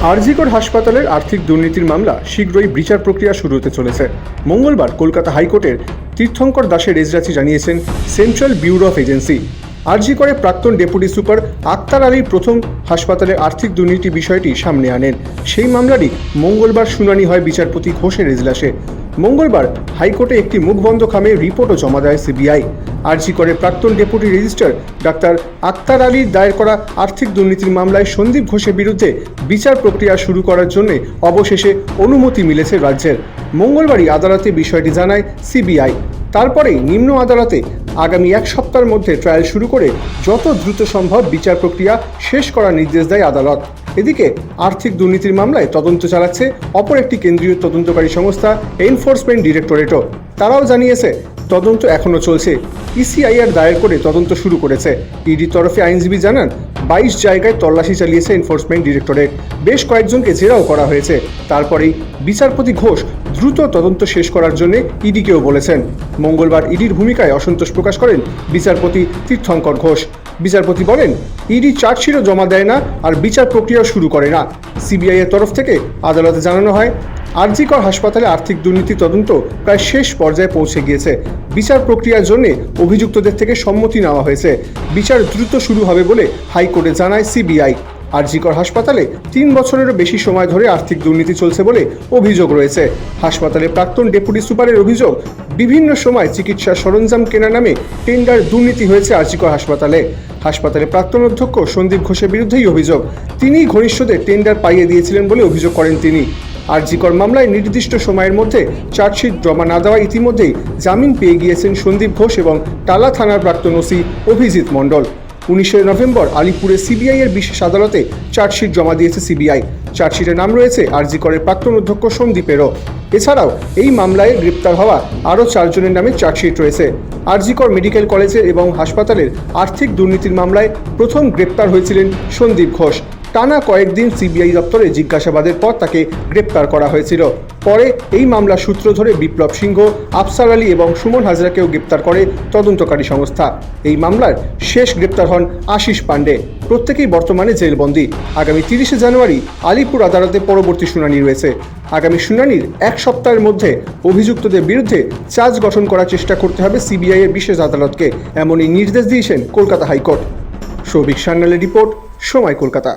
আরজিকর হাসপাতালের আর্থিক দুর্নীতির মামলা শীঘ্রই বিচার প্রক্রিয়া শুরু হতে চলেছে। মঙ্গলবার কলকাতা হাইকোর্টের তীর্থঙ্কর দাসের এজলাসে জানিয়েছেন সেন্ট্রাল ব্যুরো অফ এজেন্সি। আরজিকরে প্রাক্তন ডেপুটি সুপার আক্তার আলী প্রথম হাসপাতালের আর্থিক দুর্নীতি বিষয়টি সামনে আনেন। সেই মামলারই মঙ্গলবার শুনানি হয় বিচারপতি ঘোষের এজলাসে। মঙ্গলবার হাইকোর্টে একটি মুখবন্ধ খামে রিপোর্টও জমা দেয় সিবিআই। আরজিকরে প্রাক্তন ডেপুটি রেজিস্ট্রার ডাক্তার আক্তার আলীর দায়ের করা আর্থিক দুর্নীতির মামলায় সন্দীপ ঘোষের বিরুদ্ধে বিচার প্রক্রিয়া শুরু করার জন্য অবশেষে অনুমতি মিলেছে রাজ্যের। মঙ্গলবারই আদালতে বিষয়টি জানায় সিবিআই। তারপরেই নিম্ন আদালতে আগামী এক সপ্তাহের মধ্যে ট্রায়াল শুরু করে যত দ্রুত সম্ভব বিচার প্রক্রিয়া শেষ করার নির্দেশ দেয় আদালত। এদিকে আর্থিক দুর্নীতির মামলায় তদন্ত চালাচ্ছে অপর একটি কেন্দ্রীয় তদন্তকারী সংস্থা এনফোর্সমেন্ট ডিরেক্টরেটও। তারাও জানিয়েছে তদন্ত এখনও চলছে। ইসিআইআর দায়ের করে তদন্ত শুরু করেছে। ইডির তরফে আইনজীবী জানান 22 জায়গায় তল্লাশি চালিয়েছে এনফোর্সমেন্ট ডিরেক্টরেট। বেশ কয়েকজনকে জেরাও করা হয়েছে। তারপরেই বিচারপতি ঘোষ দ্রুত তদন্ত শেষ করার জন্য ইডিকেও বলেছেন। মঙ্গলবার ইডির ভূমিকায় অসন্তোষ প্রকাশ করেন বিচারপতি তীর্থঙ্কর ঘোষ। বিচারপতি বলেন, ইডি চার্জশিটও জমা দেয় না আর বিচার প্রক্রিয়াও শুরু করে না। সিবিআই এর তরফ থেকে আদালতে জানানো হয়, আরজিকর হাসপাতালে আর্থিক দুর্নীতি তদন্ত প্রায় শেষ পর্যায়ে পৌঁছে গিয়েছে। বিচার প্রক্রিয়ার জন্য অভিযুক্তদের থেকে সম্মতি নেওয়া হয়েছে। বিচার দ্রুত শুরু হবে বলে হাইকোর্টে জানায় সিবিআই। আরজিকর হাসপাতালে 3 বছরেরও বেশি সময় ধরে আর্থিক দুর্নীতি চলছে বলে অভিযোগ রয়েছে। হাসপাতালে প্রাক্তন ডেপুটি সুপারের অভিযোগ, বিভিন্ন সময় চিকিৎসা সরঞ্জাম কেনার নামে টেন্ডার দুর্নীতি হয়েছে আরজিকর হাসপাতালে। হাসপাতালে প্রাক্তন অধ্যক্ষ সন্দীপ ঘোষের বিরুদ্ধেই অভিযোগ, তিনিই ঘনিষ্ঠদের টেন্ডার পাইয়ে দিয়েছিলেন বলে অভিযোগ করেন তিনি। আরজিকর মামলায় নির্দিষ্ট সময়ের মধ্যে চার্জশিট জমা না দেওয়া ইতিমধ্যেই জামিন পেয়ে গিয়েছেন সন্দীপ ঘোষ এবং টালা থানার প্রাক্তন ওসি অভিজিৎ মণ্ডল। 19 নভেম্বর আলিপুরে সিবিআই এর বিশেষ আদালতে চার্জশিট জমা দিয়েছে সিবিআই। চার্জশিটের নাম রয়েছে আরজিকরের প্রাক্তন অধ্যক্ষ সন্দীপেরও। এছাড়াও এই মামলায় গ্রেপ্তার হওয়া আরও 4 জনের নামে চার্জশিট রয়েছে। আরজিকর মেডিকেল কলেজের এবং হাসপাতালের আর্থিক দুর্নীতির মামলায় প্রথম গ্রেপ্তার হয়েছিলেন সন্দীপ ঘোষ। টানা কয়েকদিন সিবিআই দপ্তরে জিজ্ঞাসাবাদের পর তাকে গ্রেপ্তার করা হয়েছিল। পরে এই মামলার সূত্র ধরে বিপ্লব সিংহ, আফসার আলী এবং সুমন হাজরাকেও গ্রেপ্তার করে তদন্তকারী সংস্থা। এই মামলার শেষ গ্রেপ্তার হন আশিস পাণ্ডে। প্রত্যেকেই বর্তমানে জেলবন্দি। আগামী 30 জানুয়ারি আলিপুর আদালতে পরবর্তী শুনানি রয়েছে। আগামী শুনানির এক সপ্তাহের মধ্যে অভিযুক্তদের বিরুদ্ধে চার্জ গঠন করার চেষ্টা করতে হবে সিবিআই এর বিশেষ আদালতকে, এমনই নির্দেশ দিয়েছেন কলকাতা হাইকোর্ট। সৌভিক সান্যালের রিপোর্ট, সময় কলকাতা।